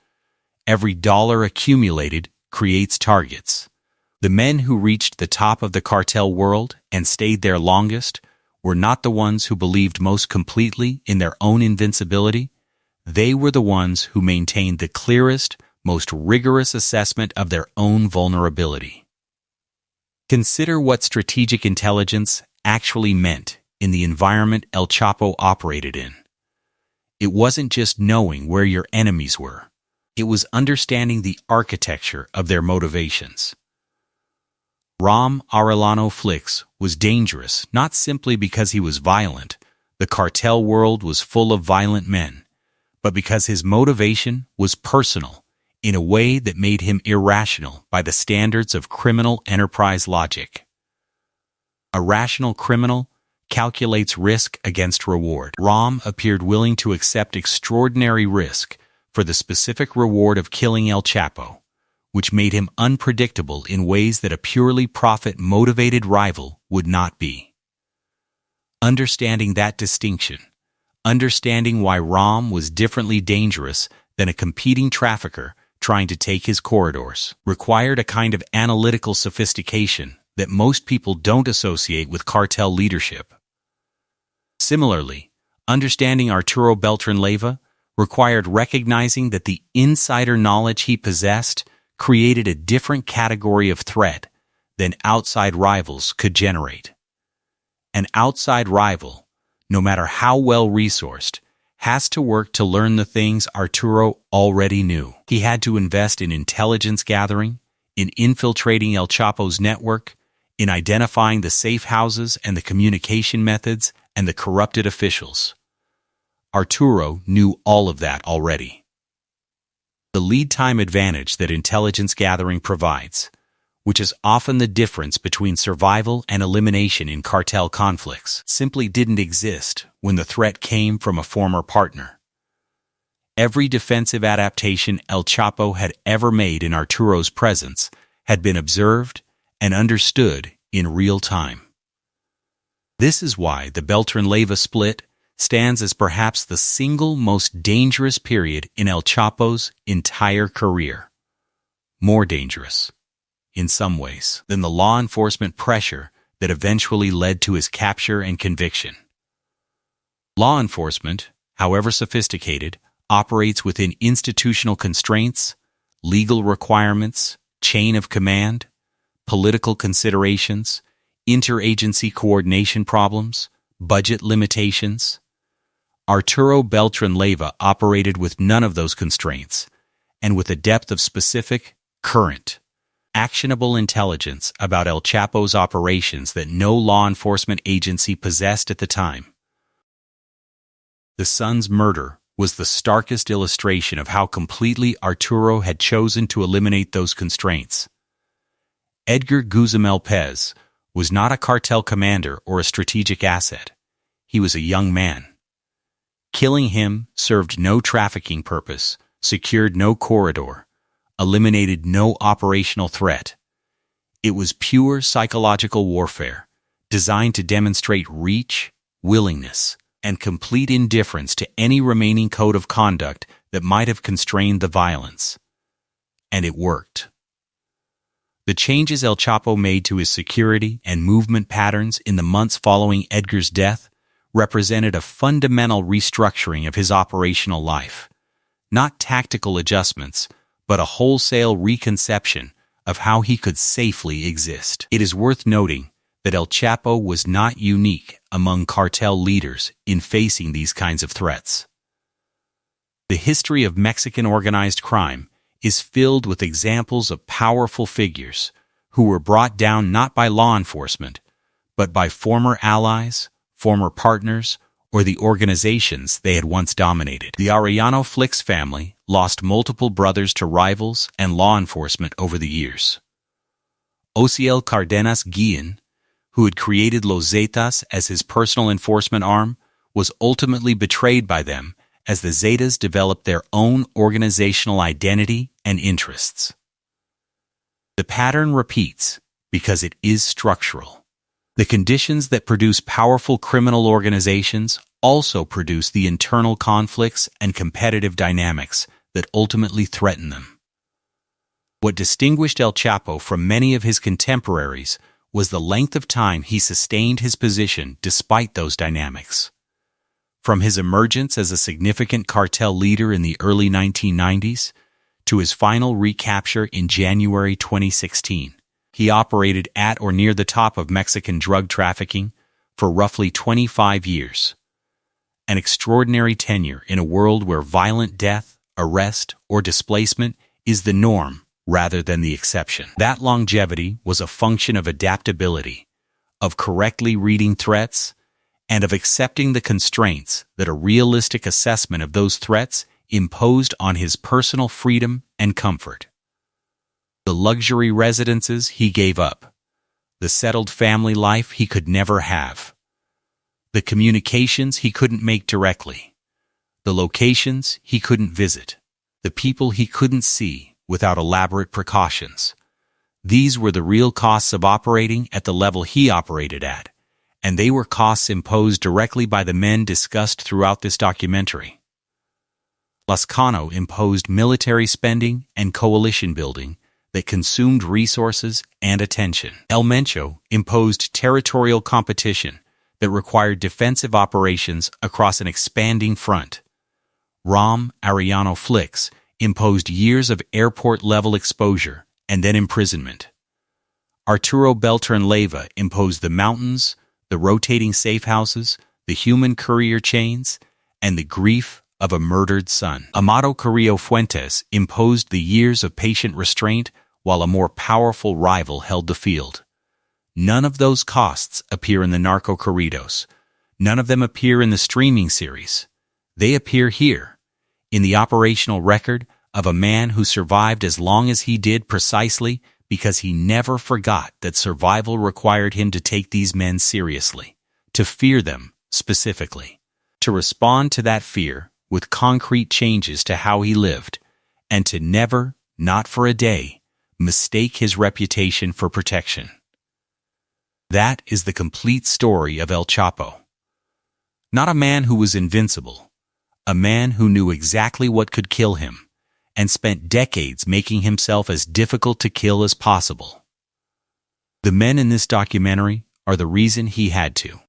Every dollar accumulated creates targets. The men who reached the top of the cartel world and stayed there longest were not the ones who believed most completely in their own invincibility. They were the ones who maintained the clearest, most rigorous assessment of their own vulnerability. Consider what strategic intelligence actually meant in the environment El Chapo operated in. It wasn't just knowing where your enemies were. It was understanding the architecture of their motivations. Ram Arellano Flix was dangerous not simply because he was violent. The cartel world was full of violent men, but because his motivation was personal in a way that made him irrational by the standards of criminal enterprise logic. A rational criminal calculates risk against reward. Ram appeared willing to accept extraordinary risk for the specific reward of killing El Chapo, which made him unpredictable in ways that a purely profit-motivated rival would not be. Understanding that distinction, understanding why Ram was differently dangerous than a competing trafficker trying to take his corridors, required a kind of analytical sophistication that most people don't associate with cartel leadership. Similarly, understanding Arturo Beltrán Leyva required recognizing that the insider knowledge he possessed created a different category of threat than outside rivals could generate. An outside rival, no matter how well-resourced, has to work to learn the things Arturo already knew. He had to invest in intelligence gathering, in infiltrating El Chapo's network, in identifying the safe houses and the communication methods and the corrupted officials. Arturo knew all of that already. The lead time advantage that intelligence gathering provides, which is often the difference between survival and elimination in cartel conflicts, simply didn't exist when the threat came from a former partner. Every defensive adaptation El Chapo had ever made in Arturo's presence had been observed and understood in real time. This is why the Beltrán-Leyva split stands as perhaps the single most dangerous period in El Chapo's entire career. More dangerous, in some ways, than the law enforcement pressure that eventually led to his capture and conviction. Law enforcement, however sophisticated, operates within institutional constraints, legal requirements, chain of command, political considerations, interagency coordination problems, budget limitations. Arturo Beltrán-Leyva operated with none of those constraints, and with a depth of specific, current, actionable intelligence about El Chapo's operations that no law enforcement agency possessed at the time. The son's murder was the starkest illustration of how completely Arturo had chosen to eliminate those constraints. Edgar Guzmán Pez was not a cartel commander or a strategic asset. He was a young man. Killing him served no trafficking purpose, secured no corridor, eliminated no operational threat. It was pure psychological warfare, designed to demonstrate reach, willingness, and complete indifference to any remaining code of conduct that might have constrained the violence. And it worked. The changes El Chapo made to his security and movement patterns in the months following Edgar's death represented a fundamental restructuring of his operational life. Not tactical adjustments, but a wholesale reconception of how he could safely exist. It is worth noting that El Chapo was not unique among cartel leaders in facing these kinds of threats. The history of Mexican organized crime is filled with examples of powerful figures who were brought down not by law enforcement, but by former allies, former partners, or the organizations they had once dominated. The Arellano Flix family lost multiple brothers to rivals and law enforcement over the years. Ociel Cardenas Guillen, who had created Los Zetas as his personal enforcement arm, was ultimately betrayed by them as the Zetas developed their own organizational identity and interests. The pattern repeats because it is structural. The conditions that produce powerful criminal organizations also produce the internal conflicts and competitive dynamics that ultimately threaten them. What distinguished El Chapo from many of his contemporaries was the length of time he sustained his position despite those dynamics. From his emergence as a significant cartel leader in the early 1990s to his final recapture in January 2016, he operated at or near the top of Mexican drug trafficking for roughly 25 years. An extraordinary tenure in a world where violent death, arrest, or displacement is the norm rather than the exception. That longevity was a function of adaptability, of correctly reading threats, and of accepting the constraints that a realistic assessment of those threats imposed on his personal freedom and comfort. The luxury residences he gave up, the settled family life he could never have, the communications he couldn't make directly, the locations he couldn't visit, the people he couldn't see without elaborate precautions. These were the real costs of operating at the level he operated at, and they were costs imposed directly by the men discussed throughout this documentary. Lazcano imposed military spending and coalition building that consumed resources and attention. El Mencho imposed territorial competition that required defensive operations across an expanding front. Ram Arellano Flix imposed years of airport-level exposure and then imprisonment. Arturo Beltrán Leyva imposed the mountains, the rotating safe houses, the human courier chains, and the grief of a murdered son. Amado Carrillo Fuentes imposed the years of patient restraint while a more powerful rival held the field. None of those costs appear in the narco corridos. None of them appear in the streaming series. They appear here, in the operational record of a man who survived as long as he did precisely because he never forgot that survival required him to take these men seriously, to fear them specifically, to respond to that fear with concrete changes to how he lived, and to never, not for a day, mistake his reputation for protection. That is the complete story of El Chapo. Not a man who was invincible, a man who knew exactly what could kill him, and spent decades making himself as difficult to kill as possible. The men in this documentary are the reason he had to.